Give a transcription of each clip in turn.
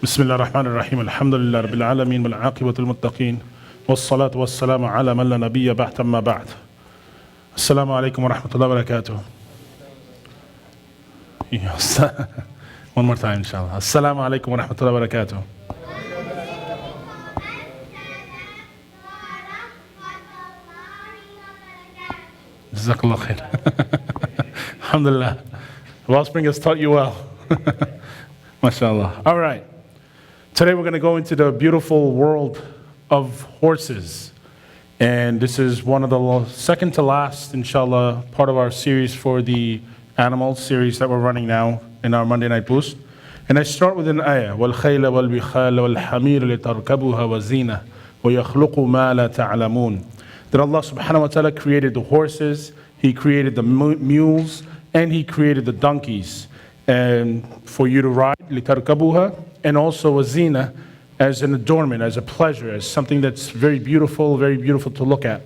بسم الله الرحمن الرحيم الحمد لله رب العالمين والعاقبة المتقين والصلاة والسلام على من لا نبي بعد ما بعد. السلام عليكم ورحمة الله وبركاته. Yes. One more time inshallah. Assalamu alaikum wa rahmatullahi wa barakatuh. Jazakallah khair. Alhamdulillah. Wellspring has taught you well. MashaAllah. All right. Today we're going to go into the beautiful world of horses. And this is one of the second to last, inshallah, part of our series for the animals series that we're running now in our Monday Night Boost. And I start with an ayah. وَالْخَيْلَ وَالْبِخَالَ وَالْحَمِيرَ لِتَرْكَبُهَا وَزِينَةً وَيَخْلُقُ مَا لَا تَعْلَمُونَ. That Allah subhanahu wa ta'ala created the horses, He created the mules, and He created the donkeys. And for you to ride, لِتَرْكَبُهَا, and also a zina, as an adornment, as a pleasure, as something that's very beautiful to look at.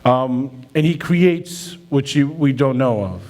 And He creates what we don't know of.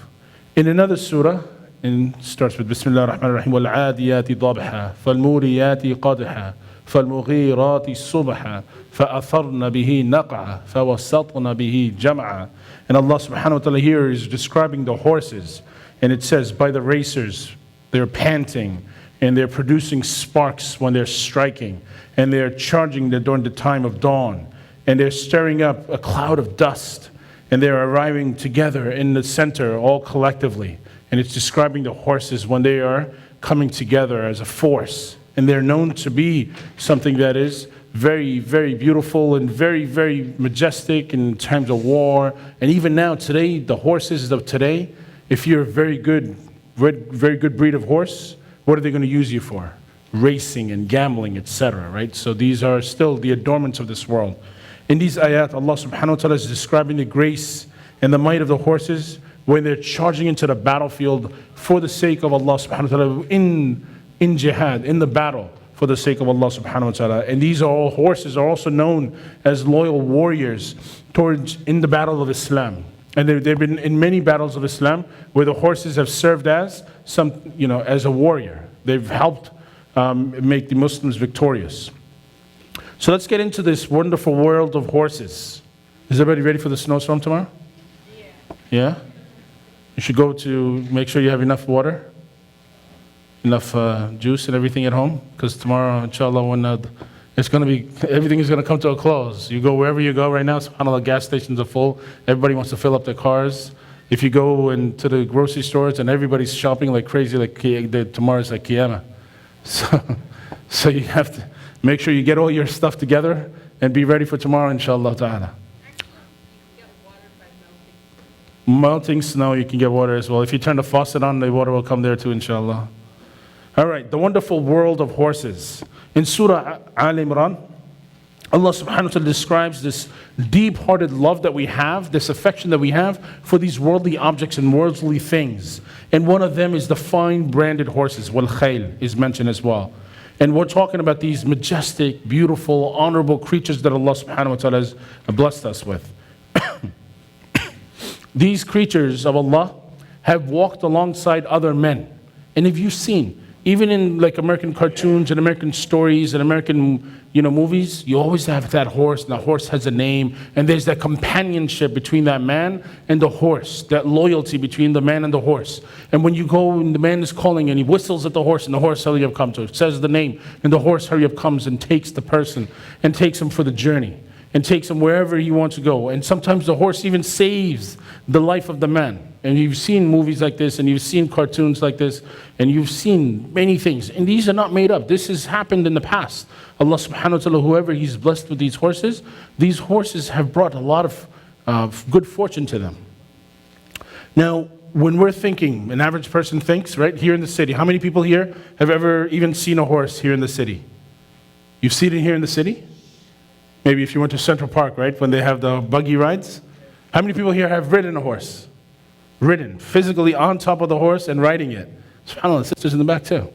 In another surah, it starts with Bismillah ar-Rahman ar-Rahim, وَالْعَادِيَاتِ ضَبْحًا فَالْمُورِيَاتِ قَدْحًا فَالْمُغِيرَاتِ صُبْحًا فَأَثَرْنَ بِهِ نَقْعًا فَوَسَطْنَ بِهِ جَمْعًا. And Allah subhanahu wa ta'ala here is describing the horses. And it says, by the racers, they're panting, and they're producing sparks when they're striking, and they're charging during the time of dawn, and they're stirring up a cloud of dust, and they're arriving together in the center all collectively. And it's describing the horses when they are coming together as a force. And they're known to be something that is very, very beautiful and very, very majestic in times of war. And even now, today, the horses of today, if you're a very good breed of horse, what are they going to use you for? Racing and gambling, etc. Right? So these are still the adornments of this world. In these ayat, Allah subhanahu wa ta'ala is describing the grace and the might of the horses when they're charging into the battlefield for the sake of Allah subhanahu wa ta'ala, in jihad, in the battle, for the sake of Allah subhanahu wa ta'ala. And these horses are also known as loyal warriors in the battle of Islam. And they've been in many battles of Islam where the horses have served as as a warrior. They've helped make the Muslims victorious. So let's get into this wonderful world of horses. Is everybody ready for the snowstorm tomorrow? Yeah? You should go to make sure you have enough water, enough juice and everything at home, because tomorrow, inshallah, when everything is going to come to a close. You go wherever you go right now, subhanAllah, gas stations are full. Everybody wants to fill up their cars. If you go into the grocery stores and everybody's shopping like crazy, tomorrow's like Qiyamah. So you have to make sure you get all your stuff together and be ready for tomorrow, inshallah ta'ala. Melting snow, you can get water as well. If you turn the faucet on, the water will come there too, inshallah. All right, the wonderful world of horses. In Surah Al-Imran, Allah subhanahu wa ta'ala describes this deep-hearted love that we have, this affection that we have for these worldly objects and worldly things. And one of them is the fine branded horses. Wal-Khayl is mentioned as well. And we're talking about these majestic, beautiful, honorable creatures that Allah subhanahu wa ta'ala has blessed us with. These creatures of Allah have walked alongside other men. And if you've seen, even in like American cartoons and American stories and American movies, you always have that horse, and the horse has a name, and there's that companionship between that man and the horse, that loyalty between the man and the horse. And when you go and the man is calling and he whistles at the horse, and the horse hurry up comes, or says the name, and the horse hurry up comes and takes the person and takes him for the journey and takes him wherever he wants to go. And sometimes the horse even saves the life of the man. And you've seen movies like this, and you've seen cartoons like this, and you've seen many things. And these are not made up. This has happened in the past. Allah subhanahu wa ta'ala, whoever He's blessed with these horses have brought a lot of good fortune to them. Now, when we're thinking, an average person thinks, right, here in the city, how many people here have ever even seen a horse here in the city? You've seen it here in the city? Maybe if you went to Central Park, right, when they have the buggy rides. How many people here have ridden a horse? Ridden, physically on top of the horse and riding it. SubhanAllah, sisters in the back too.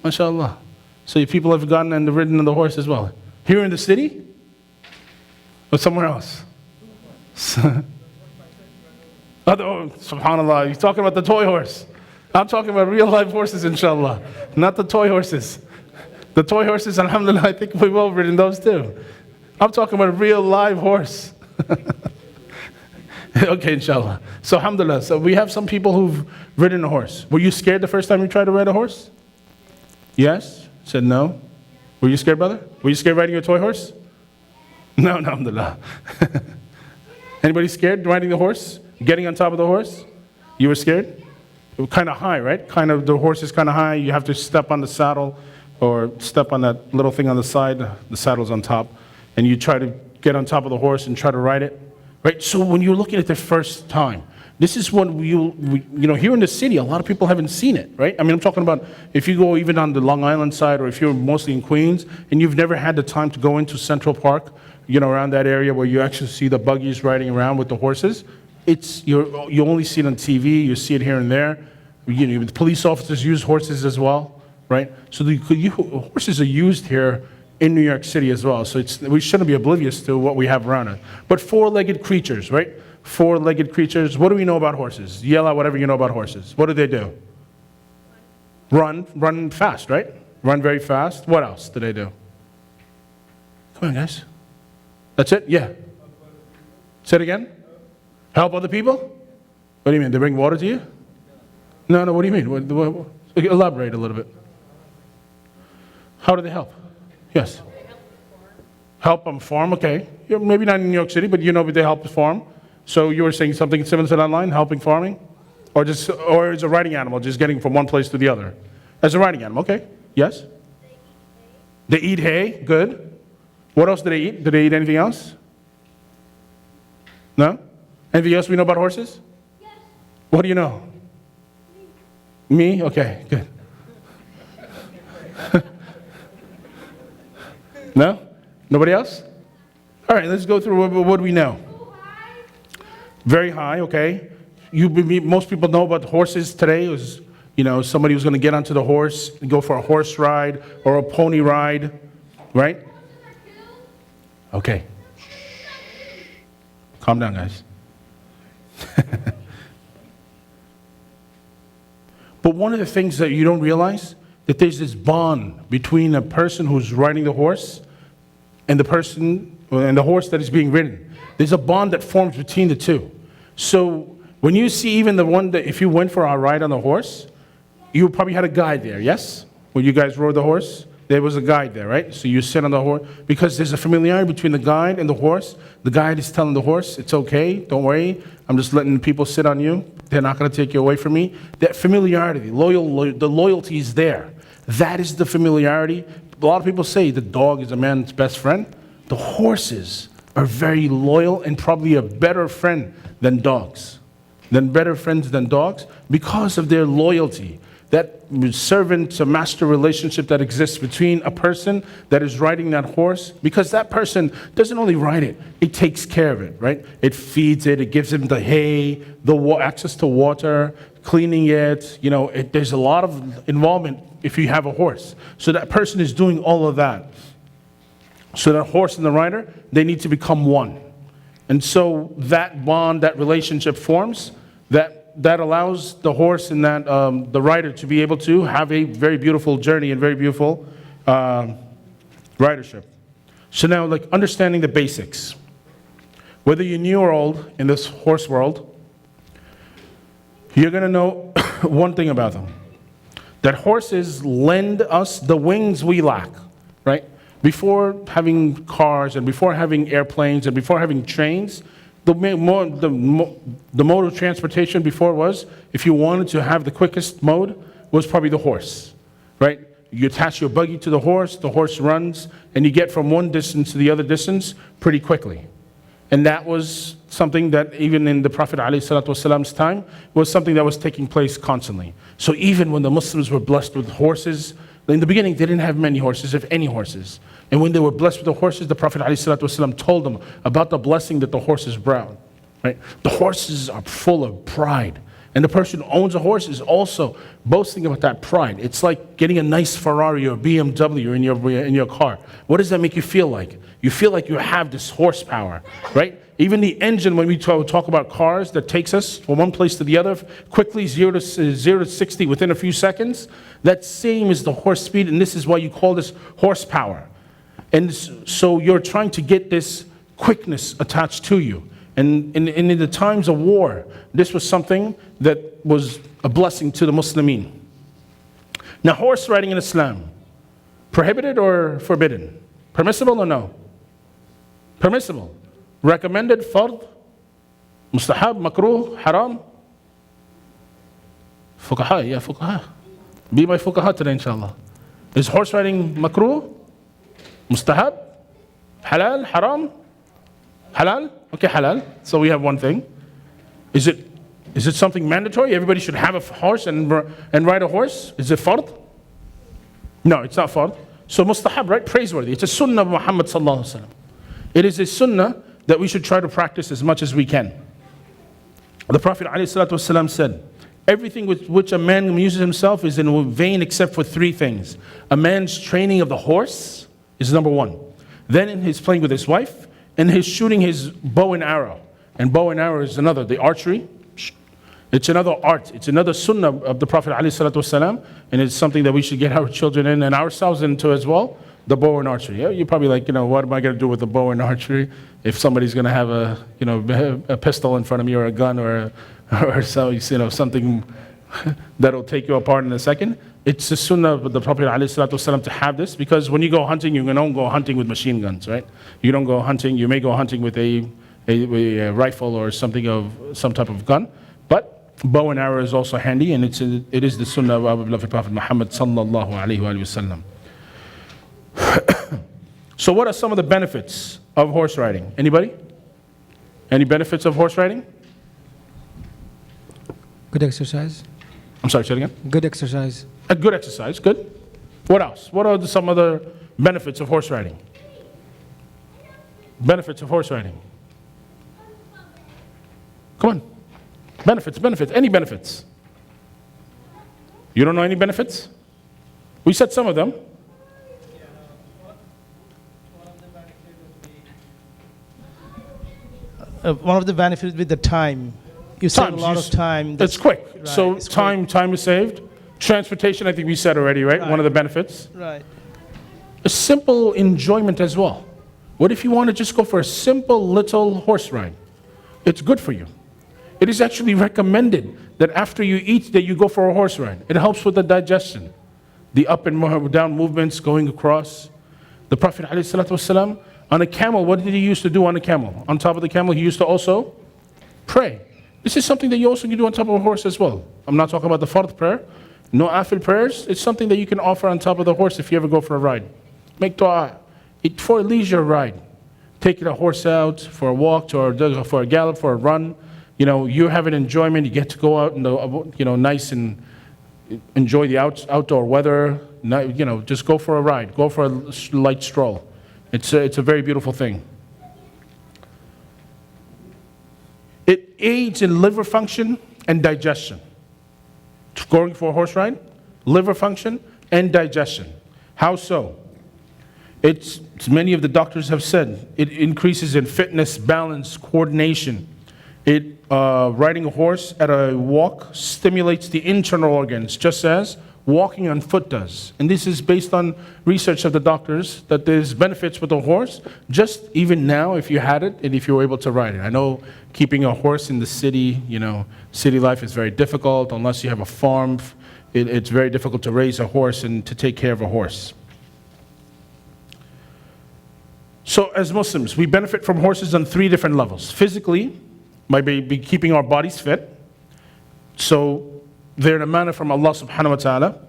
MashaAllah. So you people have gone and ridden on the horse as well. Here in the city? Or somewhere else? SubhanAllah, you're talking about the toy horse. I'm talking about real life horses, inshallah. Not the toy horses. The toy horses, alhamdulillah, I think we've all ridden those too. I'm talking about a real live horse. Okay, inshallah. So alhamdulillah, so we have some people who've ridden a horse. Were you scared the first time you tried to ride a horse? Yes? Said no? Were you scared, brother? Were you scared riding a toy horse? No, alhamdulillah. Anybody scared riding the horse? Getting on top of the horse? You were scared? It was kind of high, right? Kind of, the horse is kind of high. You have to step on the saddle or step on that little thing on the side. The saddle's on top. And you try to get on top of the horse and try to ride it. Right? So when you're looking at the first time, this is what here in the city, a lot of people haven't seen it, right? I mean, I'm talking about if you go even on the Long Island side, or if you're mostly in Queens, and you've never had the time to go into Central Park, around that area where you actually see the buggies riding around with the horses, you only see it on TV, you see it here and there. The police officers use horses as well, right? So horses are used here in New York City as well. So we shouldn't be oblivious to what we have around us. But four-legged creatures, right? Four-legged creatures. What do we know about horses? Yell out whatever you know about horses. What do? Run fast, right? Run very fast. What else do they do? Come on, guys. That's it? Yeah. Say it again. Help other people? What do you mean? They bring water to you? No, what do you mean? Elaborate a little bit. How do they help? Yes. Help them farm, okay. Maybe not in New York City, but they help farm. So you were saying something similar to that line, helping farming? Or as a riding animal, just getting from one place to the other? As a riding animal, okay. Yes? They eat hay, good. What else do they eat? Do they eat anything else? No? Anything else we know about horses? Yes. What do you know? Me? Okay, good. No? Nobody else? All right, let's go through what do we know. Very high, okay. Most people know about horses today. It was, somebody was going to get onto the horse and go for a horse ride or a pony ride, right? Okay. Calm down, guys. But one of the things that you don't realize, that there's this bond between a person who's riding the horse and the horse that is being ridden. There's a bond that forms between the two. So when you see even the one that, if you went for a ride on the horse, you probably had a guide there, yes? When you guys rode the horse, there was a guide there, right? So you sit on the horse, because there's a familiarity between the guide and the horse. The guide is telling the horse, it's okay, don't worry, I'm just letting people sit on you. They're not going to take you away from me. That familiarity, the loyalty is there. That is the familiarity. A lot of people say the dog is a man's best friend. The horses are very loyal and probably a better friend than dogs. Better friends than dogs because of their loyalty. That servant to master relationship that exists between a person that is riding that horse, because that person doesn't only ride it, it takes care of it, right? It feeds it, it gives him the hay, access to water, cleaning it, there's a lot of involvement if you have a horse. So that person is doing all of that. So that horse and the rider, they need to become one. And so that bond, that relationship forms, that allows the horse and the rider to be able to have a very beautiful journey and very beautiful ridership. So now, understanding the basics. Whether you're new or old in this horse world, you're going to know one thing about them. That horses lend us the wings we lack, right? Before having cars and before having airplanes and before having trains, the mode of transportation before was, if you wanted to have the quickest mode, was probably the horse, right? You attach your buggy to the horse runs, and you get from one distance to the other distance pretty quickly. And that was something that even in the Prophet ﷺ's time was something that was taking place constantly. So even when the Muslims were blessed with horses, in the beginning they didn't have many horses, if any horses. And when they were blessed with the horses, the Prophet ﷺ told them about the blessing that the horses brought. Right? The horses are full of pride. And the person who owns a horse is also boasting about that pride. It's like getting a nice Ferrari or BMW in your car. What does that make you feel like? You feel like you have this horsepower, right? Even the engine, when we talk about cars that takes us from one place to the other quickly, 0 to 60 within a few seconds, that same is the horse speed, and this is why you call this horsepower. And so you're trying to get this quickness attached to you. And in the times of war, this was something that was a blessing to the Muslimin. Now, horse riding in Islam, prohibited or forbidden? Permissible or no? Permissible. Recommended, fard, mustahab, makruh, haram? Fuqaha, yeah, fuqaha. Be my fuqaha today, inshallah. Is horse riding makruh? Mustahab? Halal? Haram? Halal? Okay, halal. So we have one thing. Is it something mandatory? Everybody should have a horse and ride a horse? Is it fard? No, it's not fard. So mustahab, right? Praiseworthy. It's a sunnah of Muhammad sallallahu alaihi wasallam. It is a sunnah that we should try to practice as much as we can. The Prophet ﷺ said, everything with which a man amuses himself is in vain except for three things. A man's training of the horse is number one. Then in his playing with his wife, and his shooting his bow and arrow. And bow and arrow is another, the archery. It's another art. It's another sunnah of the Prophet ﷺ, and it's something that we should get our children in and ourselves into as well. The bow and archery. Yeah, you're probably like, what am I going to do with the bow and archery if somebody's going to have a pistol in front of me or a gun or something that'll take you apart in a second. It's the sunnah of the Prophet ﷺ to have this, because when you go hunting, you don't go hunting with machine guns, right? You don't go hunting. You may go hunting with a rifle or some type of gun, but bow and arrow is also handy, and it is the sunnah of our beloved Prophet Muhammad sallallahu alaihi wasallam. So what are some of the benefits of horse riding? Anybody? Any benefits of horse riding? Good exercise. I'm sorry, say it again? Good exercise. A good exercise, good. What else? What are some other benefits of horse riding? Benefits of horse riding. Come on. Benefits, any benefits. You don't know any benefits? We said some of them. One of the benefits with the time. You save a lot of time. It's quick. Right, So it's time is saved. Transportation, I think we said already, right? One of the benefits. Right. A simple enjoyment as well. What if you want to just go for a simple little horse ride? It's good for you. It is actually recommended that after you eat that you go for a horse ride. It helps with the digestion. The up and down movements going across. The Prophet ﷺ, on a camel, what did he used to do on a camel? On top of the camel, he used to also pray. This is something that you also can do on top of a horse as well. I'm not talking about the fard prayer. No afil prayers. It's something that you can offer on top of the horse if you ever go for a ride. Make dua. For a leisure ride. Taking a horse out for a walk, or for a gallop, for a run. You have an enjoyment. You get to go out and nice and enjoy the outdoor weather. Just go for a ride. Go for a light stroll. It's a very beautiful thing. It aids in liver function and digestion. Going for a horse ride, liver function and digestion. How so? It's many of the doctors have said it increases in fitness, balance, coordination. Riding a horse at a walk stimulates the internal organs, just as walking on foot does. And this is based on research of the doctors, that there's benefits with a horse, just even now if you had it and if you were able to ride it. I know keeping a horse in the city, city life is very difficult unless you have a farm. It's very difficult to raise a horse and to take care of a horse. So as Muslims, we benefit from horses on three different levels. Physically, by keeping our bodies fit. So they're in a manner from Allah subhanahu wa ta'ala.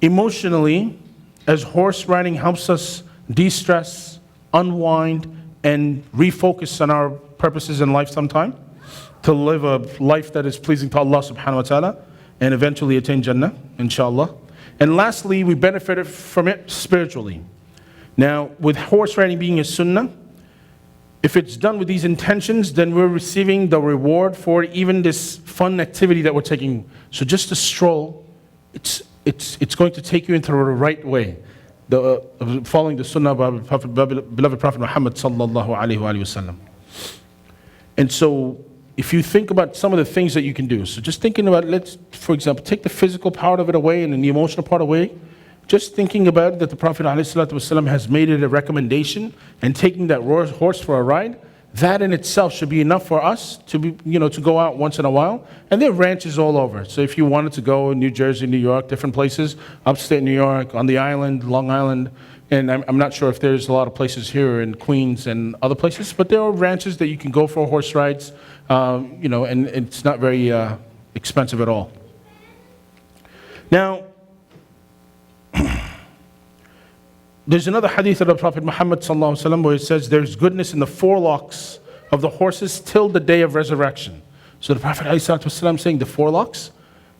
Emotionally, as horse riding helps us de-stress, unwind, and refocus on our purposes in life sometime, to live a life that is pleasing to Allah subhanahu wa ta'ala, and eventually attain Jannah, inshallah. And lastly, we benefit from it spiritually. Now, with horse riding being a sunnah, if it's done with these intentions, then we're receiving the reward for even this fun activity that we're taking. So just a stroll, it's going to take you into the right way, following the sunnah of our beloved Prophet Muhammad sallallahu alaihi wasallam. And so if you think about some of the things that you can do, so just thinking about, let's, for example, take the physical part of it away and then the emotional part away, just thinking about it, that the Prophet ﷺ has made it a recommendation and taking that horse for a ride, that in itself should be enough for us to be, to go out once in a while. And there are ranches all over. So if you wanted to go in New Jersey, New York, different places, upstate New York, on the island, Long Island, and I'm not sure if there's a lot of places here in Queens and other places, but there are ranches that you can go for horse rides, and it's not very expensive at all. Now, there's another hadith of the Prophet Muhammad ﷺ where it says there's goodness in the forelocks of the horses till the day of resurrection. So the Prophet ﷺ saying the forelocks,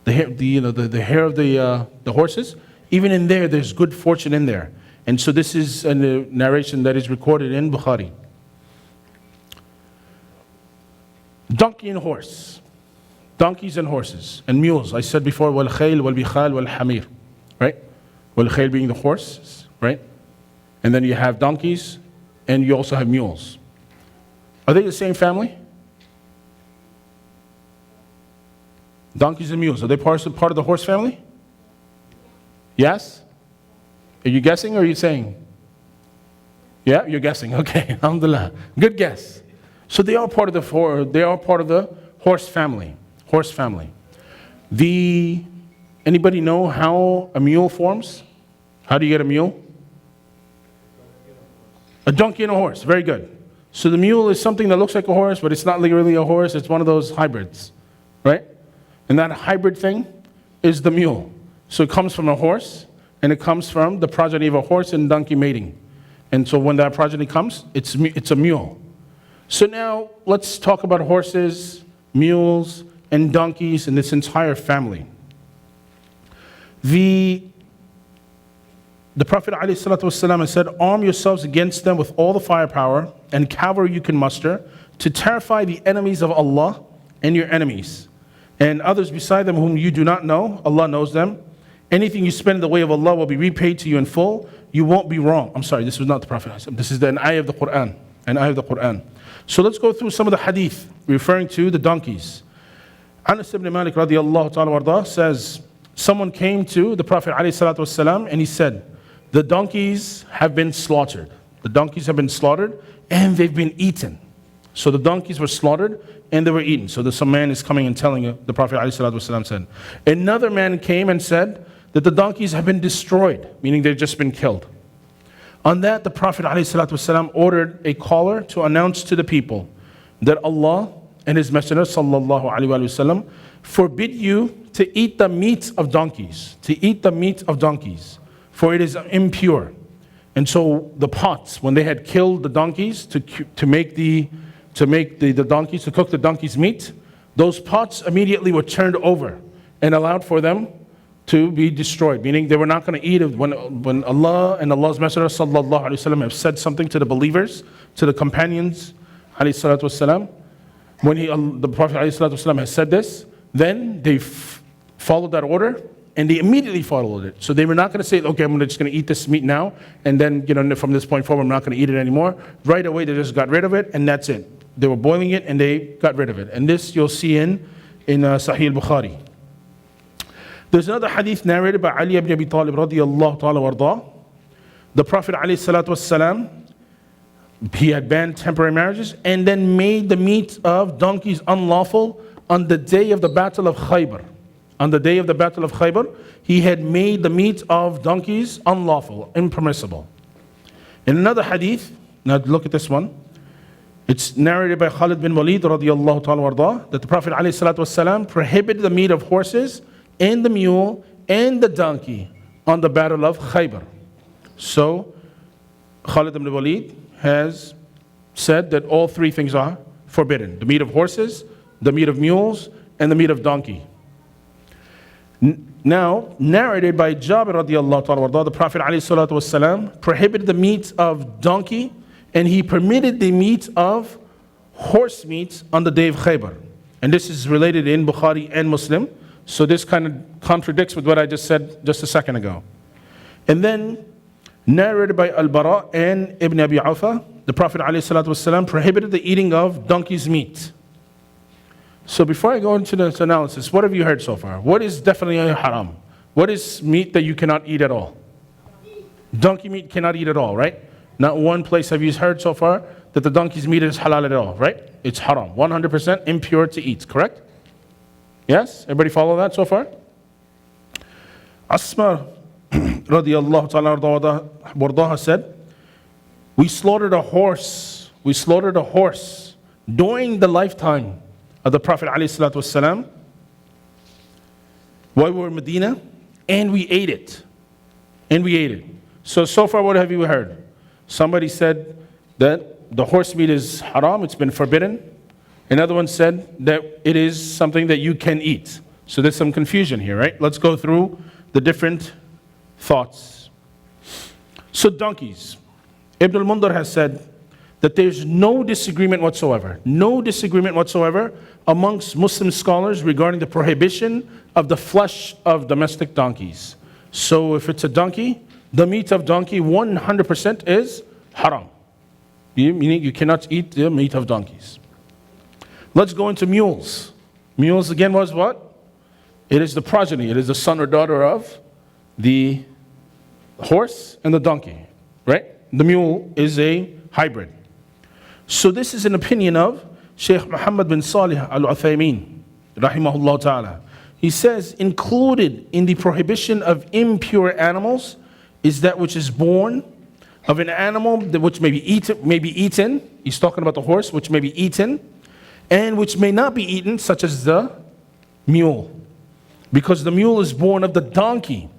the hair of the horses, even in there's good fortune in there. And so this is a narration that is recorded in Bukhari. Donkey and horse. Donkeys and horses and mules. I said before, wal khayl wal bikhal wal hamir. Right? Wal khayl being the horse, right? And then you have donkeys and you also have mules. Are they the same family? Donkeys and mules, are they part of the horse family? Yes? Are you guessing or are you saying? Yeah, you're guessing. Okay, alhamdulillah. Good guess. So they are part of the horse family. Horse family. Anybody know how a mule forms? How do you get a mule? A donkey and a horse. Very good. So the mule is something that looks like a horse, but it's not really a horse. It's one of those hybrids, right? And that hybrid thing is the mule. So it comes from a horse, and it comes from the progeny of a horse and donkey mating. And so when that progeny comes, it's a mule. So now let's talk about horses, mules, and donkeys and this entire family. The Prophet ﷺ has said, arm yourselves against them with all the firepower and cavalry you can muster to terrify the enemies of Allah and your enemies. And others beside them whom you do not know, Allah knows them. Anything you spend in the way of Allah will be repaid to you in full. You won't be wrong. I'm sorry, this was not the Prophet. This is an ayah of the Quran. An ayah of the Quran. So let's go through some of the hadith referring to the donkeys. Anas ibn Malik radiallahu ta'ala warda says, someone came to the Prophet ﷺ and he said, the donkeys have been slaughtered. The donkeys have been slaughtered and they've been eaten. So the donkeys were slaughtered and they were eaten. So some man is coming and telling you, the Prophet ﷺ said. Another man came and said that the donkeys have been destroyed, meaning they've just been killed. On that, the Prophet ﷺ ordered a caller to announce to the people that Allah and His Messenger ﷺ forbid you to eat the meat of donkeys, for it is impure. And so the pots, when they had killed the donkeys to make the donkeys, to cook the donkeys' meat, those pots immediately were turned over and allowed for them to be destroyed, meaning they were not going to eat it. When Allah and Allah's Messenger sallallahu alaihi wasallam have said something to the believers, to the companions, alayhi salatu wasalam, when the Prophet alayhi salatu wasalam has said this, then they followed that order and they immediately followed it. So they were not going to say, okay, I'm just going to eat this meat now, and then from this point forward, I'm not going to eat it anymore. Right away, they just got rid of it, and that's it. They were boiling it, and they got rid of it. And this you'll see in Sahih al-Bukhari. There's another hadith narrated by Ali ibn Abi Talib radiyallahu ta'ala warda. The Prophet alayhi salatu wasalam, he had banned temporary marriages and then made the meat of donkeys unlawful on the day of the Battle of Khaybar. On the day of the Battle of Khaybar, he had made the meat of donkeys unlawful, impermissible. In another hadith, now look at this one. It's narrated by Khalid bin Walid radiyallahu ta'ala warda, that the Prophet alayhi salatu wasalam prohibited the meat of horses and the mule and the donkey on the Battle of Khaybar. So Khalid ibn Walid has said that all three things are forbidden: the meat of horses, the meat of mules, and the meat of donkey. Now, narrated by Jabir radiyallahu ta'ala, the Prophet alayhi salatu wasalam prohibited the meat of donkey and he permitted the meat of horse meat on the day of Khaybar. And this is related in Bukhari and Muslim. So this kind of contradicts with what I just said just a second ago. And then, narrated by Al-Bara and Ibn Abi Awfa, the Prophet ﷺ prohibited the eating of donkey's meat. So before I go into this analysis, what have you heard so far? What is definitely haram? What is meat that you cannot eat at all? Donkey meat cannot eat at all, right? Not one place have you heard so far that the donkey's meat is halal at all, right? It's haram, 100% impure to eat, correct? Yes? Everybody follow that so far? Asma radiallahu ta'ala wardaha said, we slaughtered a horse during the lifetime of the Prophet ﷺ while we were in Medina, and we ate it. So far what have you heard? Somebody said that the horse meat is haram, it's been forbidden. Another one said that it is something that you can eat. So there's some confusion here, right? Let's go through the different thoughts. So donkeys. Ibn al-Mundar has said that there's no disagreement whatsoever amongst Muslim scholars regarding the prohibition of the flesh of domestic donkeys. So if it's a donkey, the meat of donkey 100% is haram. Meaning you cannot eat the meat of donkeys. Let's go into mules. Mules again was what? It is the progeny. It is the son or daughter of the horse and the donkey, right? The mule is a hybrid. So this is an opinion of Sheikh Muhammad bin Salih al-Uthaymeen, rahimahullah ta'ala. He says, included in the prohibition of impure animals is that which is born of an animal which may be eaten. He's talking about the horse, which may be eaten, and which may not be eaten, such as the mule. Because the mule is born of the donkey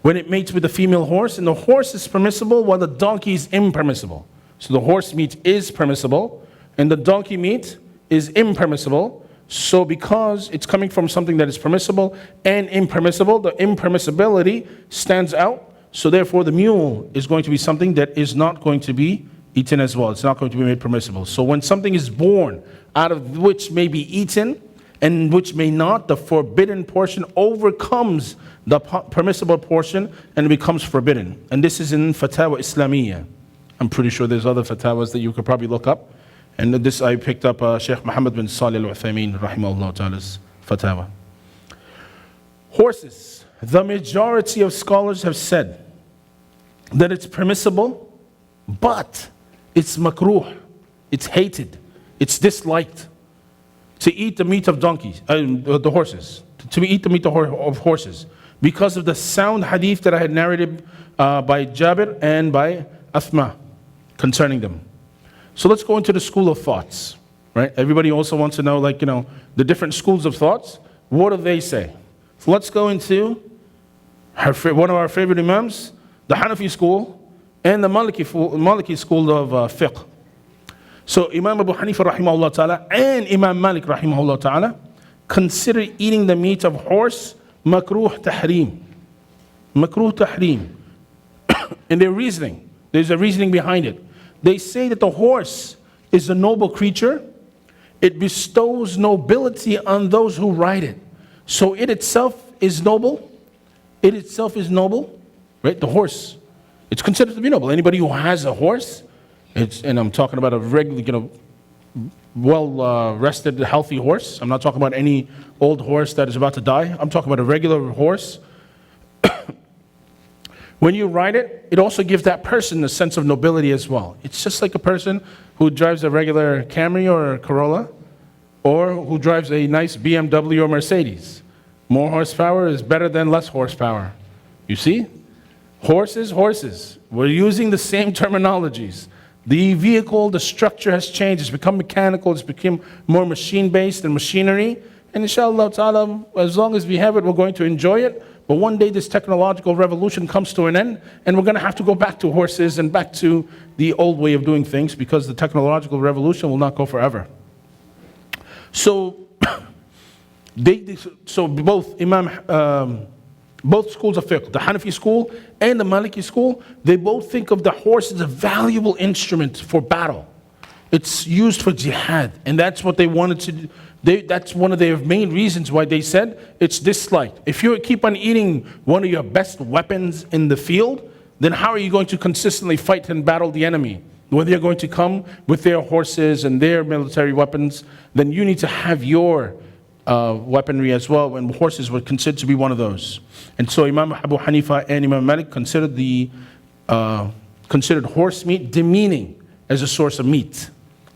when it mates with the female horse, and the horse is permissible while the donkey is impermissible. So the horse meat is permissible, and the donkey meat is impermissible. So because it's coming from something that is permissible and impermissible, the impermissibility stands out. So therefore the mule is going to be something that is not going to be eaten as well. It's not going to be made permissible. So when something is born out of which may be eaten and which may not, the forbidden portion overcomes the permissible portion and it becomes forbidden. And this is in Fatawa Islamiyya. I'm pretty sure there's other fatawas that you could probably look up. And this I picked up Sheikh Muhammad bin Salih al-Uthaymeen rahimahullah ta'ala's fatawa. Horses. The majority of scholars have said that it's permissible, but it's makruh, it's hated, it's disliked to eat the meat of donkeys, the horses, to eat the meat of horses, because of the sound hadith that I had narrated by Jabir and by Athma concerning them. So let's go into the school of thoughts, right? Everybody also wants to know, the different schools of thoughts. What do they say? So let's go into one of our favorite imams, the Hanafi school, and the Maliki school of fiqh. So Imam Abu Hanifa rahimahullah ta'ala and Imam Malik rahimahullah ta'ala consider eating the meat of horse makruh tahrim. Makruh tahrim. In their reasoning, there's a reasoning behind it. They say that the horse is a noble creature. It bestows nobility on those who ride it. So it itself is noble. Right? The horse, it's considered to be noble. Anybody who has a horse, and I'm talking about a regular, well-rested, healthy horse. I'm not talking about any old horse that is about to die. I'm talking about a regular horse. When you ride it, it also gives that person a sense of nobility as well. It's just like a person who drives a regular Camry or a Corolla, or who drives a nice BMW or Mercedes. More horsepower is better than less horsepower. You see? Horses. We're using the same terminologies. The vehicle, the structure has changed. It's become mechanical. It's become more machine-based and machinery. And inshallah ta'ala, as long as we have it, we're going to enjoy it. But one day this technological revolution comes to an end, and we're going to have to go back to horses and back to the old way of doing things, because the technological revolution will not go forever. So, both schools of fiqh, the Hanafi school and the Maliki school, they both think of the horse as a valuable instrument for battle. It's used for jihad, and that's what they wanted to do. That's one of their main reasons why they said it's disliked. If you keep on eating one of your best weapons in the field, then how are you going to consistently fight and battle the enemy? When they're going to come with their horses and their military weapons, then you need to have your weaponry as well, and horses were considered to be one of those. And so Imam Abu Hanifa and Imam Malik considered considered horse meat demeaning as a source of meat.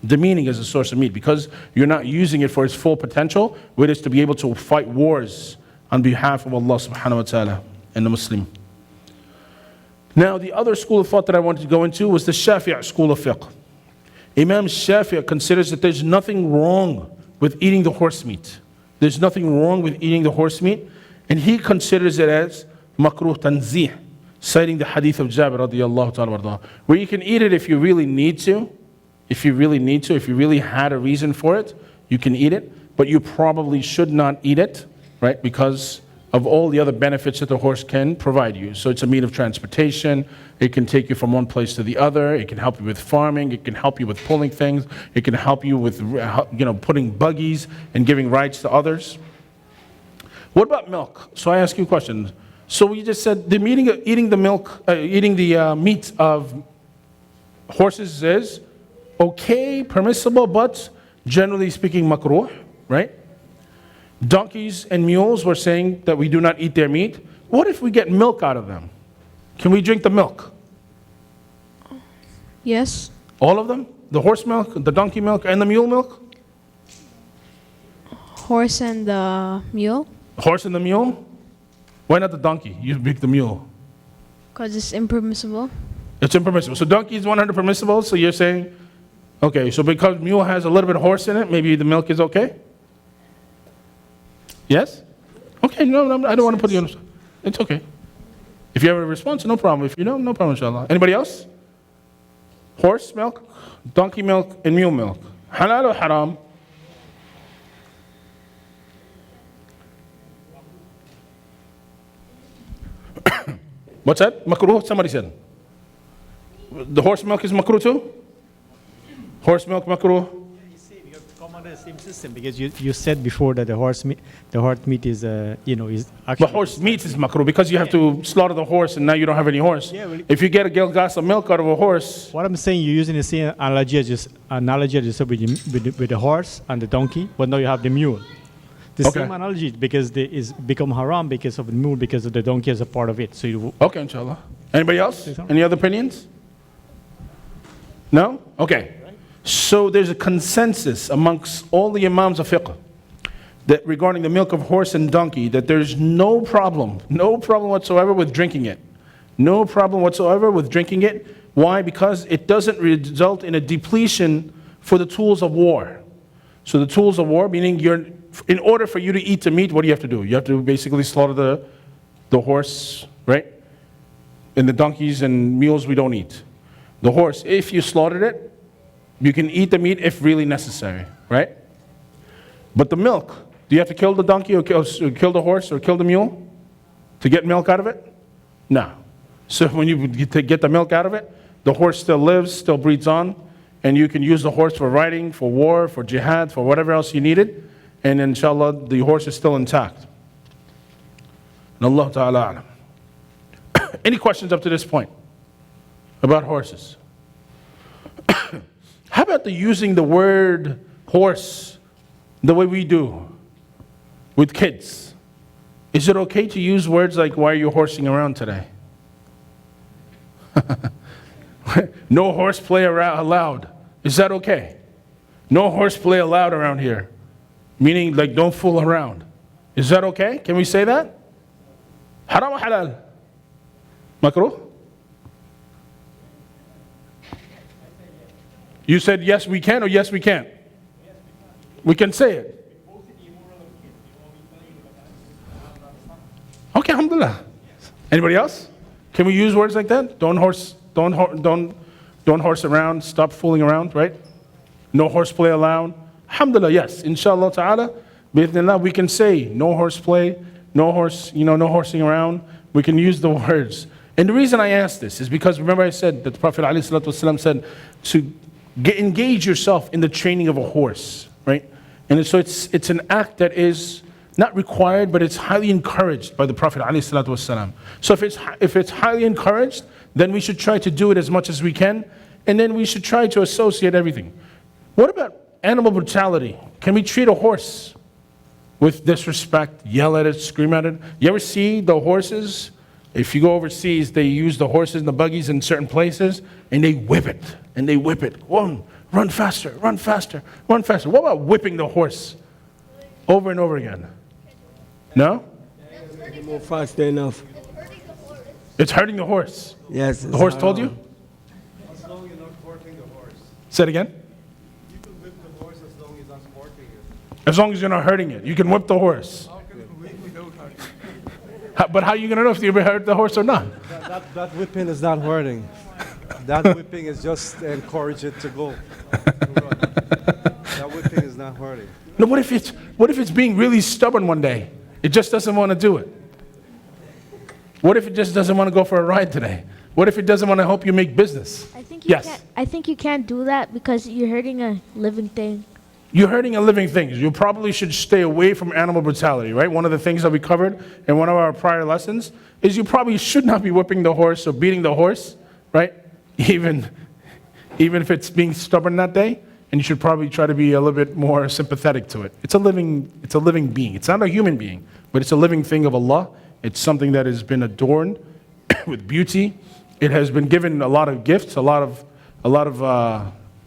Demeaning as a source of meat, because you're not using it for its full potential, which is to be able to fight wars on behalf of Allah subhanahu wa ta'ala and the Muslim. Now, the other school of thought that I wanted to go into was the Shafi'i school of fiqh. Imam Shafi'i considers that there's nothing wrong with eating the horse meat. There's nothing wrong with eating the horse meat, and he considers it as makruh tanzih, citing the hadith of Jabir radiyallahu ta'ala, where you can eat it if you really need to. If you really had a reason for it, you can eat it, but you probably should not eat it, right? Because of all the other benefits that the horse can provide you. So it's a means of transportation. It can take you from one place to the other. It can help you with farming. It can help you with pulling things. It can help you with, putting buggies and giving rides to others. What about milk? So I ask you a question. So we just said the eating the meat of horses is okay, permissible, but generally speaking, makruh, right? Donkeys and mules, we're saying that we do not eat their meat. What if we get milk out of them? Can we drink the milk? Yes. All of them? The horse milk, the donkey milk, and the mule milk? Horse and the mule. Horse and the mule? Why not the donkey? You pick the mule. Because it's impermissible. It's impermissible. So donkey is 100% permissible, so you're saying, okay, so because mule has a little bit of horse in it, maybe the milk is okay? Yes? Okay, no, I don't want to put you on the spot. It's okay. If you have a response, no problem. If you don't, no problem, inshallah. Anybody else? Horse milk, donkey milk, and mule milk. Halal or haram? What's that? Makruh? Somebody said. The horse milk is makruh too? Horse milk makruh? You see, you have to come under the same system because you said before that the horse meat is is actually. But horse meat is makruh because you have to slaughter the horse and now you don't have any horse. Yeah, well, if you get a glass of milk out of a horse, What I'm saying, you're using the same analogy as you said with the horse and the donkey, but now you have the mule. The Okay. same analogy because they is become haram because of the mule because of the donkey as a part of it. So you, okay, inshallah. Anybody else? Say something. Any other opinions? No? Okay. So there's a consensus amongst all the imams of fiqh that regarding the milk of horse and donkey, that there's no problem whatsoever with drinking it. No problem whatsoever with drinking it. Why? Because it doesn't result in a depletion for the tools of war. So the tools of war, meaning in order for you to eat the meat, what do you have to do? You have to basically slaughter the horse, right? And the donkeys and mules we don't eat. The horse, if you slaughtered it, you can eat the meat if really necessary, right? But the milk, do you have to kill the donkey or kill the horse or kill the mule to get milk out of it? No. So when you get the milk out of it, the horse still lives, still breeds on, and you can use the horse for riding, for war, for jihad, for whatever else you needed, and inshallah, the horse is still intact. And Allah Ta'ala alam. Any questions up to this point about horses? How about using the word horse the way we do with kids? Is it okay to use words like, why are you horsing around today? No horseplay allowed. Is that okay? No horseplay allowed around here. Meaning, like, don't fool around. Is that okay? Can we say that? Haram or halal? Makruh? You said yes we can or yes we can't? We can say it. Okay, alhamdulillah. Anybody else? Can we use words like that? Don't horse around, stop fooling around, right? No horseplay allowed. Alhamdulillah, yes. Inshallah ta'ala, bi'idhnillah, we can say no horseplay, no horsing around. We can use the words. And the reason I ask this is because remember I said that the Prophet ﷺ said to engage yourself in the training of a horse, right? And so it's an act that is not required, but it's highly encouraged by the Prophet ﷺ. So if it's highly encouraged, then we should try to do it as much as we can, and then we should try to associate everything. What about animal brutality? Can we treat a horse with disrespect, yell at it, scream at it. You ever see the horses? If you go overseas, they use the horses and the buggies in certain places, and they whip it, and they whip it. Whoa, run faster, run faster, run faster. What about whipping the horse over and over again? No? Move fast enough. It's hurting the horse. Yes. The horse told you? As long as you're not hurting the horse. Say it again. You can whip the horse as long as you're not hurting it. As long as you're not hurting it, you can whip the horse. How can you whip without hurting But how are you going to know if you hurt the horse or not? That whipping is not hurting. That whipping is just to encourage it to go. To run. That whipping is not hurting. No, what if it's being really stubborn one day? It just doesn't want to do it. What if it just doesn't want to go for a ride today? What if it doesn't want to help you make business? I think you can't do that because you're hurting a living thing. You're hurting a living thing. You probably should stay away from animal brutality, right? One of the things that we covered in one of our prior lessons is you probably should not be whipping the horse or beating the horse, right? Even if it's being stubborn that day, and you should probably try to be a little bit more sympathetic to it. It's a living being. It's not a human being, but it's a living thing of Allah. It's something that has been adorned with beauty. It has been given a lot of gifts, a lot of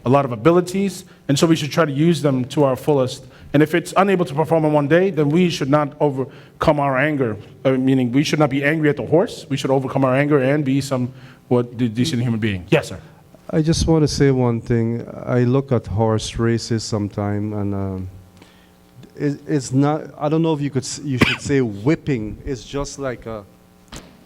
abilities, and so we should try to use them to our fullest. And if it's unable to perform in one day, then we should not overcome our anger. Meaning, we should not be angry at the horse. We should overcome our anger and be somewhat decent human being. Yes, sir. I just want to say one thing. I look at horse races sometime, and it's not. I don't know if you should say whipping. It's just like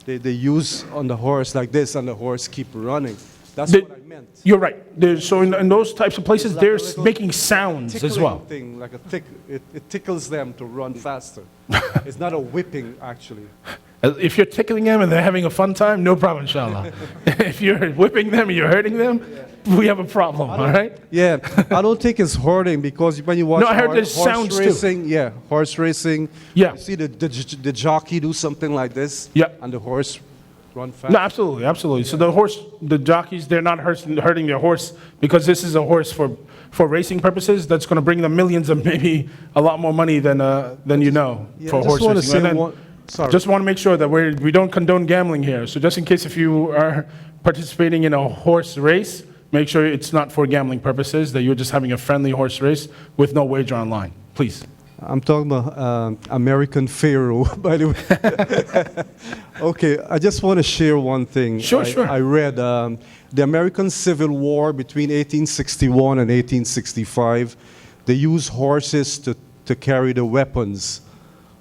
they use on the horse like this, and the horse keep running. That's what I meant. You're right. So in those types of places, It's like they're a little making sounds as tickling well. Thing, like it tickles them to run faster. It's not a whipping, actually. If you're tickling them and they're having a fun time, no problem, inshallah. If you're whipping them and you're hurting them, we have a problem, all right? Yeah, I don't think it's hurting because when you watch No, I heard there's horse sounds too. racing, yeah, horse racing. Yeah. You see the jockey do something like this. Yeah. And the horse run fast. No, absolutely, absolutely. So the jockeys, they're not hurting their horse because this is a horse for racing purposes that's going to bring them millions and maybe a lot more money than you know Yeah, for I just horse wanna racing. say And then one- sorry. just want to make sure that we don't condone gambling here. So just in case if you are participating in a horse race, make sure it's not for gambling purposes, that you're just having a friendly horse race with no wager online. Please. I'm talking about American Pharaoh, by the way. Okay, I just want to share one thing. Sure, sure. I read the American Civil War between 1861 and 1865. They used horses to carry the weapons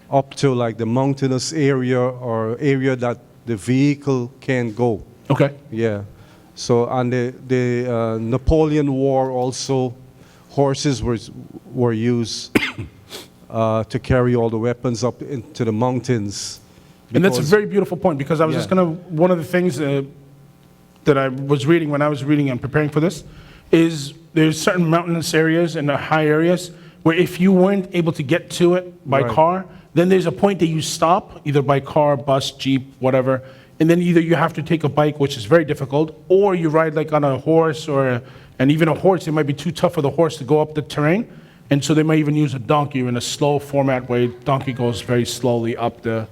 up to like the mountainous area or area that the vehicle can't go. Okay. Yeah. So, and the Napoleon War also, horses were used to carry all the weapons up into the mountains. And that's a because- very beautiful point because I was just going to, one of the things that I was reading when I was reading and preparing for this is there's certain mountainous areas and the high areas where if you weren't able to get to it by Right. car, then there's a point that you stop, either by car, bus, jeep, whatever, and then either you have to take a bike, which is very difficult, or you ride like on a horse and even a horse, it might be too tough for the horse to go up the terrain, and so they might even use a donkey in a slow format way. Donkey goes very slowly up the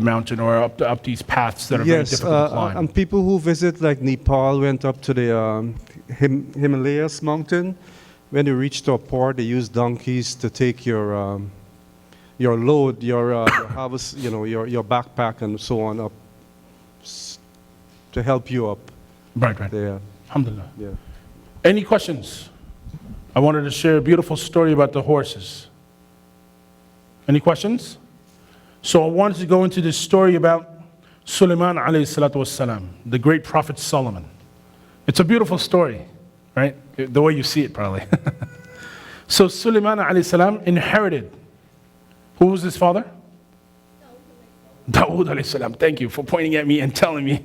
mountain or up these paths that are very Yes, difficult to climb. and people who visit like Nepal went up to the Himalayas mountain. When they reached a part, they used donkeys to take your load, your harvest, your backpack and so on up to help you up Right. there. Alhamdulillah. Yeah. Any questions? I wanted to share a beautiful story about the horses. Any questions? So I wanted to go into this story about Sulaiman alayhi salatu wassalam, the great prophet Solomon. It's a beautiful story, right? The way you see it probably. So Sulaiman alayhi salam inherited. Who was his father? Dawood alayhi salam. Thank you for pointing at me and telling me.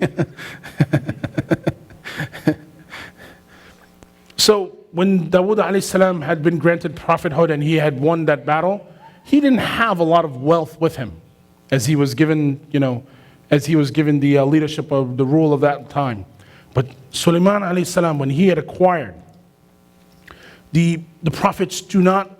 So when Dawood alayhi salam had been granted prophethood and he had won that battle, he didn't have a lot of wealth with him as he was given, the leadership of the rule of that time. But Sulaiman alayhi salam, when he had acquired, the prophets do not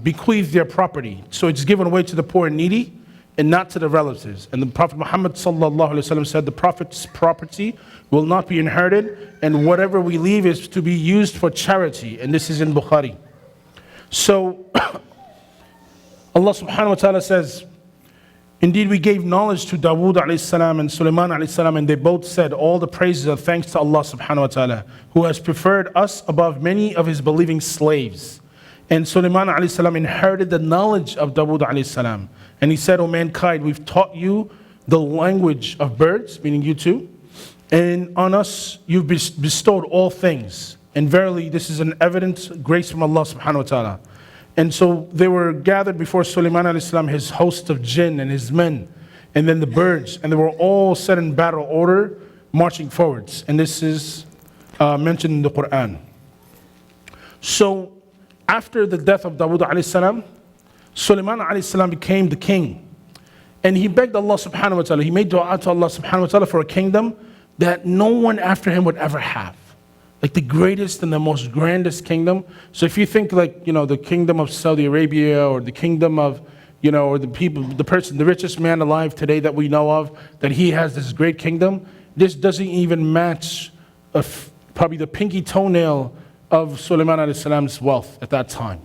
bequeath their property. So it's given away to the poor and needy and not to the relatives. And the Prophet Muhammad sallallahu alaihi wasallam said the Prophet's property will not be inherited, and whatever we leave is to be used for charity. And this is in Bukhari. So Allah subhanahu wa ta'ala says, indeed we gave knowledge to Dawood alayhi salam and Sulaiman alayhi salam, and they both said, all the praises are thanks to Allah subhanahu wa ta'ala, who has preferred us above many of his believing slaves. And Sulaiman alayhi salam inherited the knowledge of Dawood alayhi salam. And he said, O mankind, we've taught you the language of birds, meaning you two, and on us you've bestowed all things. And verily this is an evident grace from Allah subhanahu wa ta'ala. And so they were gathered before Sulaiman alayhi salam, his host of jinn and his men, and then the birds, and they were all set in battle order, marching forwards. And this is mentioned in the Quran. So after the death of Dawood alayhi salam, Sulaiman alayhi salam became the king. And he begged Allah subhanahu wa ta'ala, he made dua to Allah subhanahu wa ta'ala for a kingdom that no one after him would ever have. Like the greatest and the most grandest kingdom. So if you think like, the kingdom of Saudi Arabia, or the kingdom of, or the richest man alive today that we know of, that he has this great kingdom, this doesn't even match probably the pinky toenail of Sulaiman alayhi salam's wealth at that time.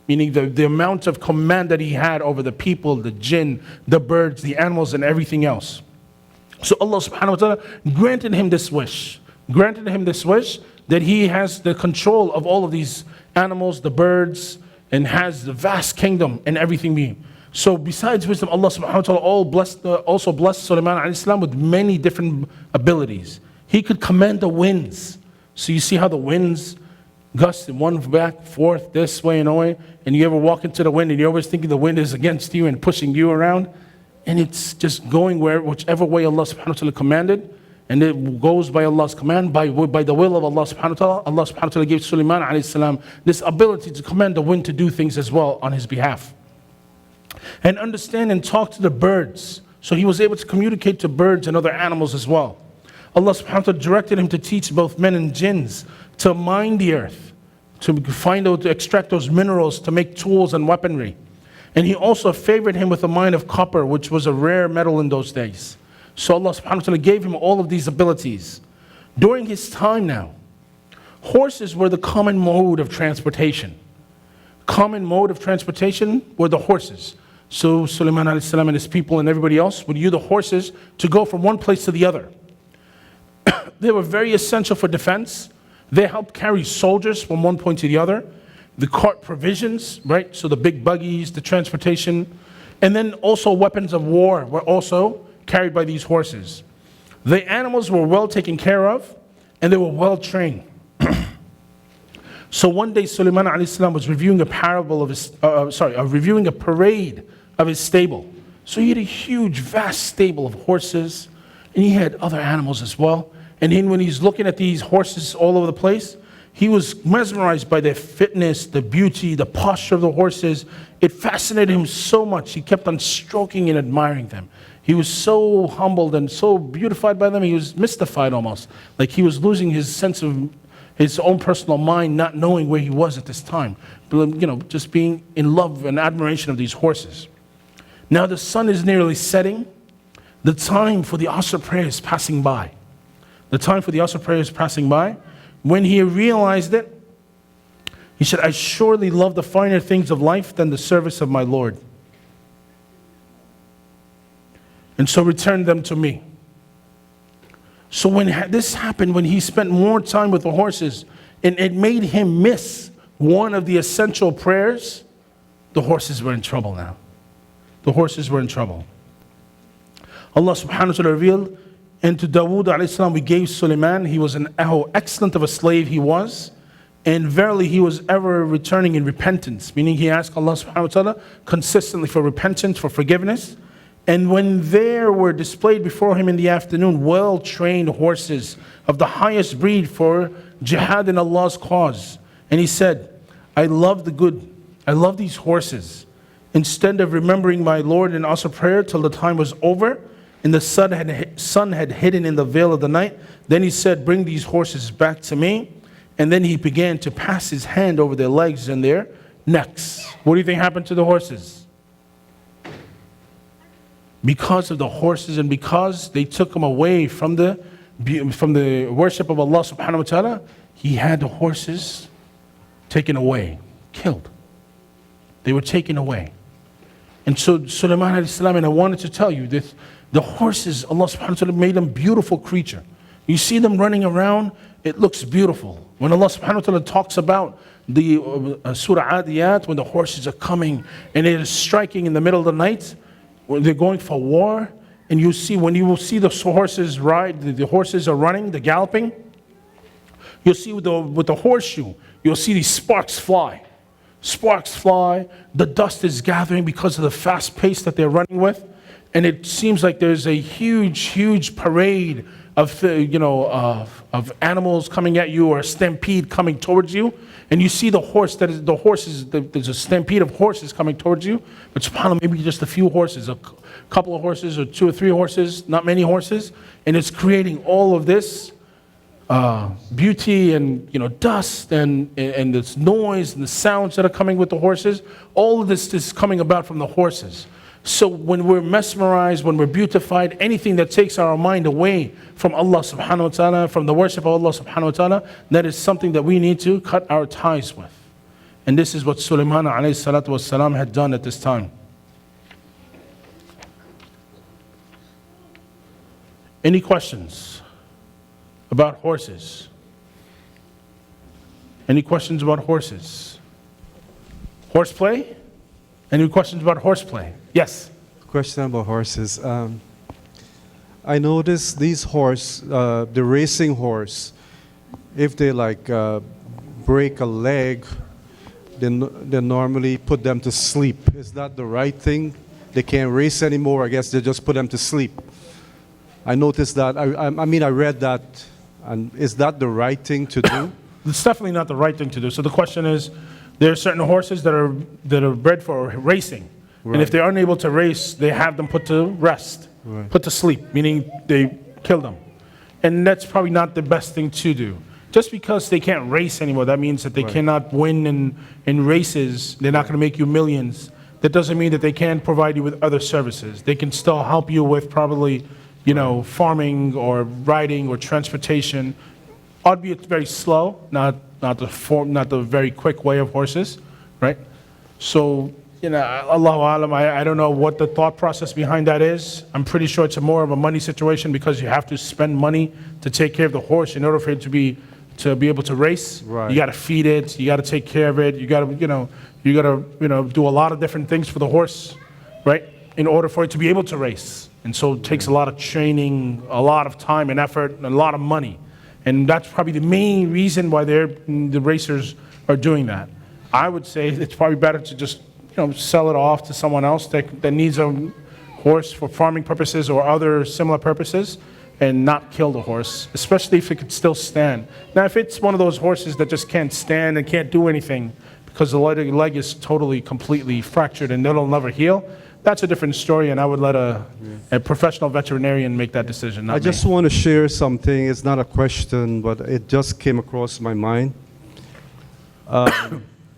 Meaning the amount of command that he had over the people, the jinn, the birds, the animals, and everything else. So Allah subhanahu wa ta'ala granted him this wish. That he has the control of all of these animals, the birds, and has the vast kingdom and everything being. So besides wisdom, Allah subhanahu wa ta'ala also blessed Sulaiman alayhi salam with many different abilities. He could command the winds. So you see how the winds gust in one back, forth, this way and away, and you ever walk into the wind and you're always thinking the wind is against you and pushing you around, and it's just going whichever way Allah subhanahu wa ta'ala commanded, and it goes by Allah's command, by the will of Allah subhanahu wa ta'ala. Allah subhanahu wa ta'ala gave Sulaiman alayhi salam this ability to command the wind to do things as well on his behalf. And understand and talk to the birds. So he was able to communicate to birds and other animals as well. Allah subhanahu wa ta'ala directed him to teach both men and jinns to mine the earth, to extract those minerals, to make tools and weaponry. And he also favored him with a mine of copper, which was a rare metal in those days. So Allah subhanahu wa ta'ala gave him all of these abilities. During his time now, horses were the common mode of transportation. Common mode of transportation were the horses. So Sulaiman alayhi salam and his people and everybody else would use the horses to go from one place to the other. They were very essential for defense. They helped carry soldiers from one point to the other. The cart provisions, right? So the big buggies, the transportation. And then also weapons of war were also carried by these horses. The animals were well taken care of, and they were well trained. So one day Sulaiman alayhi salam was reviewing a parade of his stable. So he had a huge, vast stable of horses, and he had other animals as well. And then when he's looking at these horses all over the place, he was mesmerized by their fitness, the beauty, the posture of the horses. It fascinated him so much. He kept on stroking and admiring them. He was so humbled and so beautified by them, he was mystified almost. Like he was losing his sense of his own personal mind, not knowing where he was at this time. But, just being in love and admiration of these horses. Now the sun is nearly setting. The time for the Asr prayer is passing by. When he realized it, he said, I surely love the finer things of life than the service of my Lord. And so return them to me. So when this happened, when he spent more time with the horses, and it made him miss one of the essential prayers, the horses were in trouble now. Allah subhanahu wa ta'ala revealed, and to Dawood alayhi salam we gave Sulaiman, he was how excellent of a slave he was, and verily he was ever returning in repentance, meaning he asked Allah subhanahu wa ta'ala consistently for repentance, for forgiveness. And when there were displayed before him in the afternoon well-trained horses of the highest breed for jihad in Allah's cause, and he said, I love these horses. Instead of remembering my Lord in Asr prayer till the time was over, and the sun had hidden in the veil of the night, then he said, bring these horses back to me. And then he began to pass his hand over their legs and their necks. What do you think happened to the horses? Because of the horses and because they took him away from the worship of Allah subhanahu wa ta'ala, he had the horses taken away, killed. They were taken away. And so Sulaiman alayhi salam, and I wanted to tell you this, the horses, Allah subhanahu wa ta'ala made them beautiful creature. You see them running around, it looks beautiful. When Allah subhanahu wa ta'ala talks about the Surah Adiyat, when the horses are coming and it is striking in the middle of the night, when they're going for war, and you see, when you will see the horses ride, the horses are running, they're galloping, you'll see with the horseshoe, you'll see these sparks fly. Sparks fly, the dust is gathering because of the fast pace that they're running with, and it seems like there's a huge parade of animals coming at you, or a stampede coming towards you, and you see there's a stampede of horses coming towards you, but subhanAllah, maybe just a few horses, a couple of horses, or 2 or 3 horses, not many horses, and it's creating all of this beauty and dust and this noise and the sounds that are coming with the horses. All of this is coming about from the horses. So when we're mesmerized, when we're beautified, anything that takes our mind away from Allah subhanahu wa ta'ala, from the worship of Allah subhanahu wa ta'ala, that is something that we need to cut our ties with. And this is what Sulaiman alayhi salatu wasalam had done at this time. Any questions about horses? Any questions about horses? Horseplay? Any questions about horseplay? Yes. Question about horses. I noticed these the racing horse, if they break a leg, they normally put them to sleep. Is that the right thing? They can't race anymore. I guess they just put them to sleep. I noticed that. I read that. And is that the right thing to do? It's definitely not the right thing to do. So the question is, there are certain horses that are bred for racing. Right. And if they're unable to race, they have them put to rest, right, put to sleep, meaning they kill them. And that's probably not the best thing to do. Just because they can't race anymore, that means that they right, cannot win in races. They're not going to make you millions. That doesn't mean that they can't provide you with other services. They can still help you with probably, farming or riding or transportation, albeit very slow, not the very quick way of horses, right? So, Allahu Alam, I don't know what the thought process behind that is. I'm pretty sure it's more of a money situation because you have to spend money to take care of the horse in order for it to be able to race. Right. You got to feed it, you got to take care of it, you got to do a lot of different things for the horse, right? In order for it to be able to race. And so it takes a lot of training, a lot of time and effort, and a lot of money. And that's probably the main reason why the racers are doing that. I would say it's probably better to just sell it off to someone else that needs a horse for farming purposes or other similar purposes, and not kill the horse, especially if it could still stand. Now, if it's one of those horses that just can't stand and can't do anything because the leg is totally, completely fractured and it'll never heal, that's a different story, and I would let a professional veterinarian make that decision, not I just want to share something. It's not a question, but it just came across my mind.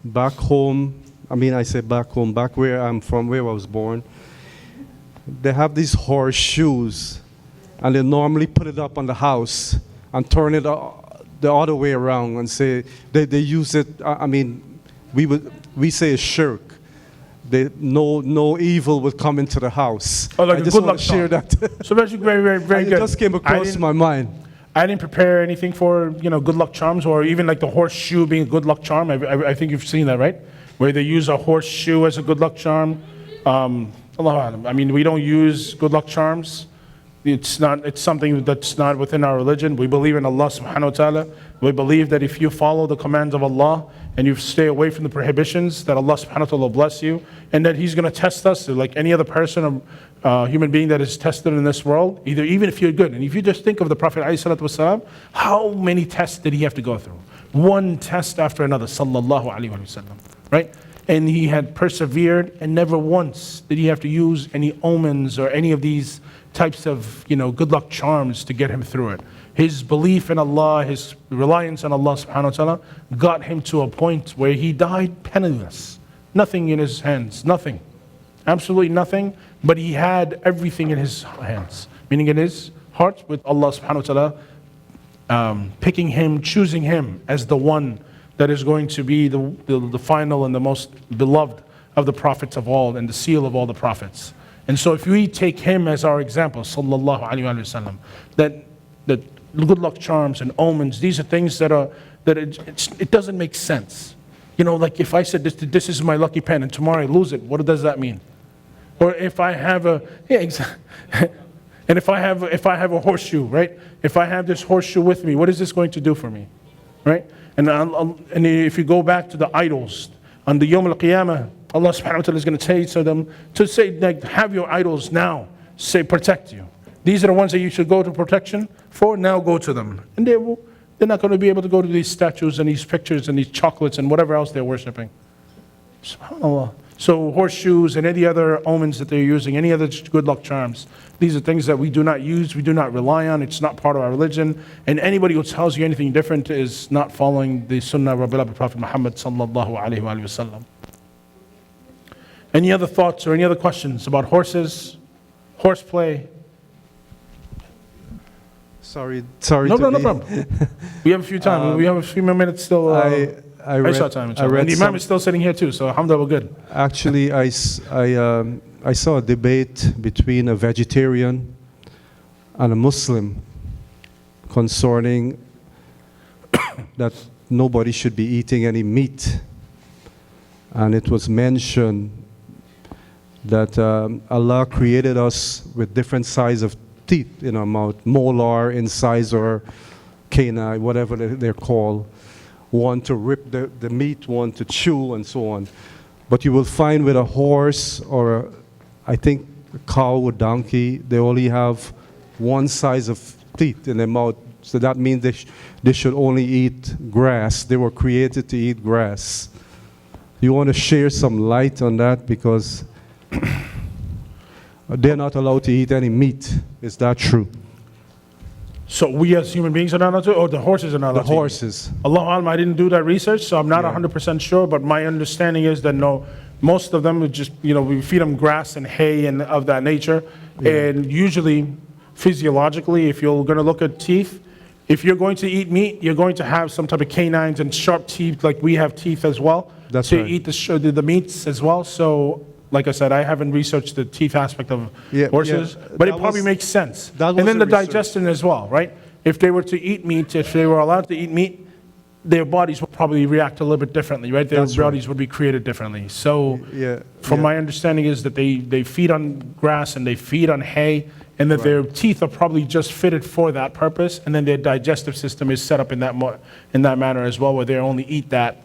Back home, I say back home, back where I'm from, where I was born, they have these horseshoes, and they normally put it up on the house and turn it the other way around and say, they use it, we say a shirk. No evil would come into the house. Oh, like I a just good want luck to share charm. that. So that's very, very good. It just came across my mind. I didn't prepare anything for good luck charms, or even like the horseshoe being a good luck charm. I think you've seen that, right? Where they use a horseshoe as a good luck charm. We don't use good luck charms. It's something that's not within our religion. We believe in Allah subhanahu wa ta'ala. We believe that if you follow the commands of Allah and you stay away from the prohibitions, that Allah subhanahu wa ta'ala will bless you, and that He's going to test us like any other person, human being that is tested in this world, even if you're good. And if you just think of the Prophet ﷺ, how many tests did he have to go through? One test after another, sallallahu alaihi wasallam, right? And he had persevered, and never once did he have to use any omens or any of these types of, good luck charms to get him through it. His belief in Allah, his reliance on Allah subhanahu wa ta'ala got him to a point where he died penniless. Nothing in his hands, nothing. Absolutely nothing, but he had everything in his hands. Meaning in his heart with Allah subhanahu wa ta'ala picking him, choosing him as the one that is going to be the final and the most beloved of the prophets of all and the seal of all the prophets. And so if we take him as our example, sallallahu alayhi wa sallam, that good luck charms and omens, these are things that it doesn't make sense. Like if I said this is my lucky pen and tomorrow I lose it, what does that mean? Or if I have and if I have a horseshoe, right? If I have this horseshoe with me, what is this going to do for me, right? And if you go back to the idols on the Yawm al-Qiyamah, Allah subhanahu wa ta'ala is going to say to them, like, have your idols now, protect you. These are the ones that you should go to protection for, now go to them. And they're not going to be able to go to these statues and these pictures and these chocolates and whatever else they're worshiping. SubhanAllah. So horseshoes and any other omens that they're using, any other good luck charms, these are things that we do not use, we do not rely on, it's not part of our religion. And anybody who tells you anything different is not following the sunnah of our beloved Prophet Muhammad sallallahu alayhi wa sallam. Any other thoughts or any other questions about horses, horseplay? Sorry. No to be- problem. We have a few time. We have a few more minutes still. I read, Extra time. I read And the Imam is still sitting here too, so alhamdulillah, we're good. Actually, I saw a debate between a vegetarian and a Muslim concerning that nobody should be eating any meat. And it was mentioned that Allah created us with different size of teeth in our mouth, molar, incisor, canine, whatever they're called. One to rip the meat, one to chew, and so on. But you will find with a horse or I think a cow or donkey, they only have one size of teeth in their mouth. So that means they should only eat grass. They were created to eat grass. You want to share some light on that because they're not allowed to eat any meat. Is that true? So we as human beings are not allowed to, or the horses are not allowed The to eat? horses. Allahu Alam, I didn't do that research, so I'm not 100% sure, but my understanding is that no, most of them would just, we feed them grass and hay and of that nature. And usually, physiologically, if you're going to look at teeth, if you're going to eat meat, you're going to have some type of canines and sharp teeth, like we have teeth as well. That's so right. you eat the meats as well. So, like I said, I haven't researched the teeth aspect of horses, but it that probably was- makes sense. that And was then the the research. digestion as well, right? If they were to eat meat, if they were allowed to eat meat, their bodies would probably react a little bit differently, right? Their That's right. bodies would be created differently. So, Yeah. from yeah. my understanding is that they feed on grass and they feed on hay, and that their teeth are probably just fitted for that purpose, and then their digestive system is set up in that manner as well, where they only eat that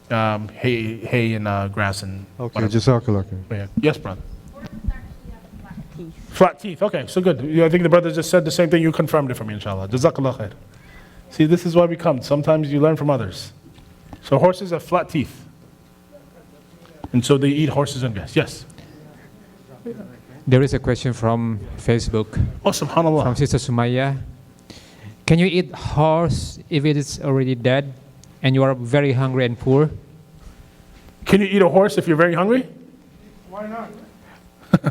hay and grass and Okay, whatever. Jazakallah. Yeah. Yes, brother. Flat teeth. Okay, so good. I think the brother just said the same thing. You confirmed it for me, inshallah. Jazakallah khair. See, this is why we come. Sometimes you learn from others. So horses have flat teeth. And so they eat horses and grass. Yes. There is a question from Facebook Oh, subhanAllah. from Sister Sumaya. Can you eat horse if it is already dead and you are very hungry and poor? Can you eat a horse if you're very hungry?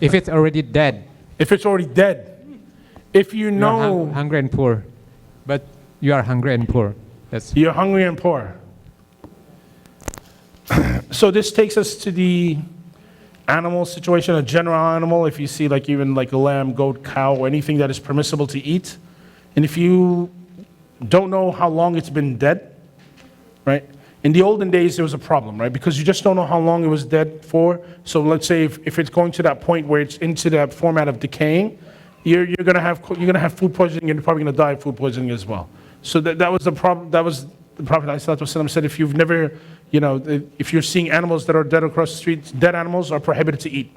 If it's already dead, If it's already dead. If you you are know hungry and poor, but you are hungry and poor. That's you're hungry and poor. So this takes us to the animal situation, a general animal. If you see like even like a lamb, goat, cow, or anything that is permissible to eat. And if you don't know how long it's been dead, right? In the olden days, there was a problem, right? Because you just don't know how long it was dead for. So let's say if it's going to that point where it's into that format of decaying, you're gonna have food poisoning, and you're probably gonna die of food poisoning as well. So that was the problem. That was the Prophet ﷺ said, if you've never, if you're seeing animals that are dead across the streets, dead animals are prohibited to eat.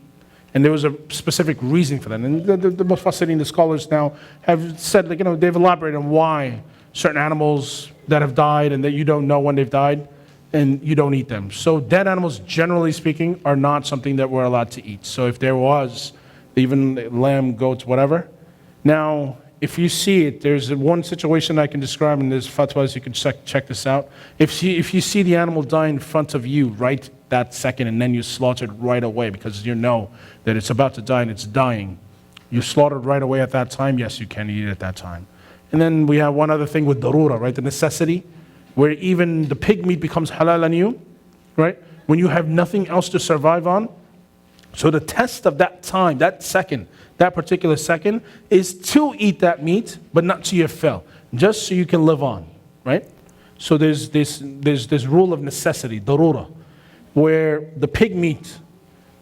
And there was a specific reason for that. And the most fascinating, the scholars now have said, like, they've elaborated on why certain animals that have died and that you don't know when they've died, and you don't eat them. So dead animals, generally speaking, are not something that we're allowed to eat. So if there was even lamb, goats, whatever, Now, if you see it, there's one situation I can describe, and there's fatwas, you can check this out. If you see the animal die in front of you right that second, and then you slaughter it right away because you know that it's about to die and it's dying, you slaughter it right away at that time, yes, you can eat it at that time. And then we have one other thing with darura, right? The necessity, where even the pig meat becomes halal on you, right? When you have nothing else to survive on. So the test of that time, that second, that particular second, is to eat that meat, but not to your fill, just so you can live on, right? So there's this rule of necessity, darura, where the pig meat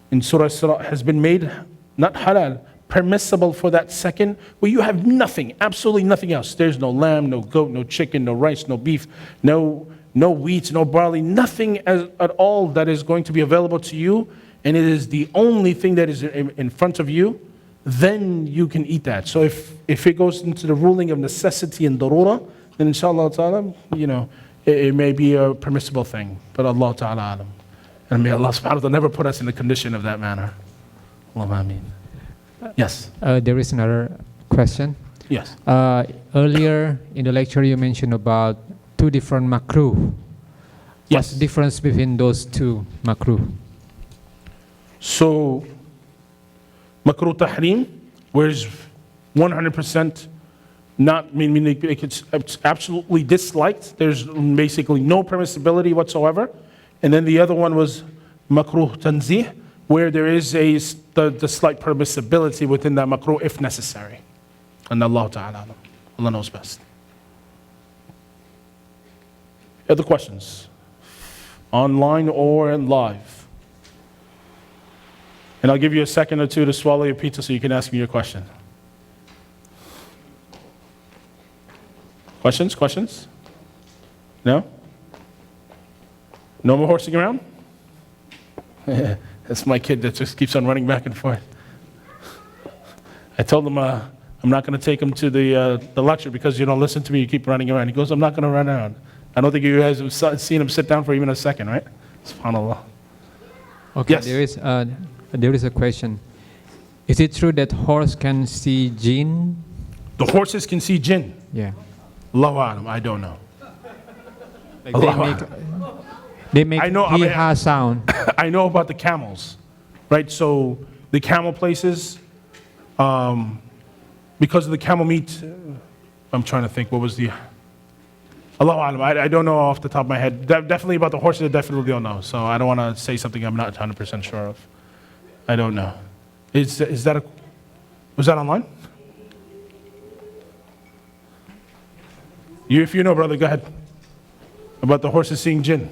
in Surah Isra has been made not halal, permissible for that second, where you have nothing, absolutely nothing else. There's no lamb, no goat, no chicken, no rice, no beef, no wheat, no barley, nothing at all that is going to be available to you, and it is the only thing that is in front of you, then you can eat that. So if it goes into the ruling of necessity and darura, then inshallah ta'ala, it may be a permissible thing. But Allah ta'ala alam. And may Allah subhanahu wa ta'ala never put us in the condition of that manner. Allahumma ameen. Yes. There is another question. Yes. Earlier in the lecture, you mentioned about two different makruh. Yes. What's the difference between those two makruh? So, makruh tahrim, whereas 100% not, meaning it's absolutely disliked. There's basically no permissibility whatsoever. And then the other one was makruh tanzih, where there is the slight permissibility within that makruh if necessary. And Allah ta'ala, Allah knows best. Other questions? Online or live? And I'll give you a second or two to swallow your pizza so you can ask me your question. Questions? No? No more horsing around? That's my kid that just keeps on running back and forth. I told him I'm not going to take him to the lecture because you don't listen to me, you keep running around. He goes, I'm not going to run around. I don't think you guys have seen him sit down for even a second, right? SubhanAllah. Okay, Yes. There is a question. Is it true that horse can see jinn? The horses can see jinn. Yeah. Allahu A'lam, I don't know. Like Allahu they make I know, I mean, hee-ha sound. I know about the camels, right? So the camel places, because of the camel meat, I'm trying to think, what was the... Allahu A'lam, I don't know off the top of my head. Definitely about the horses, I definitely don't know. So I don't want to say something I'm not 100% sure of. I don't know. Was that online? If you know, brother, go ahead. About the horses seeing jinn.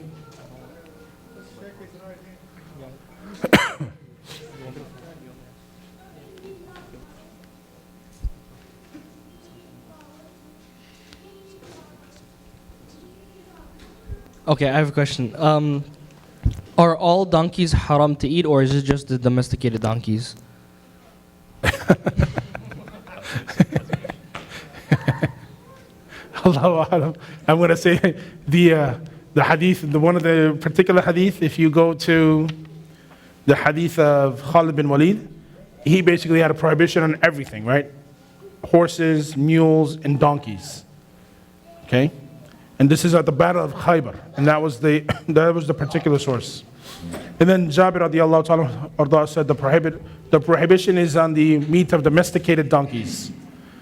Okay, I have a question. Are all donkeys haram to eat, or is it just the domesticated donkeys? Allahu A'lam. I'm going to say the hadith, one of the particular hadith, if you go to the hadith of Khalid bin Walid, he basically had a prohibition on everything, right? Horses, mules, and donkeys. Okay? And this is at the Battle of Khaybar, and that was the particular source. And then Jabir radiallahu ta'ala said the prohibition is on the meat of domesticated donkeys.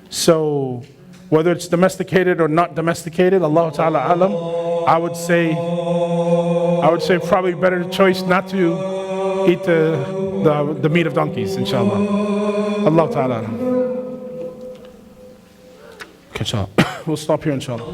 So whether it's domesticated or not domesticated, Allah ta'ala alam, I would say probably better choice not to eat the meat of donkeys, inshallah. Allah ta'ala alam. Okay, inshallah. We'll stop here, inshallah.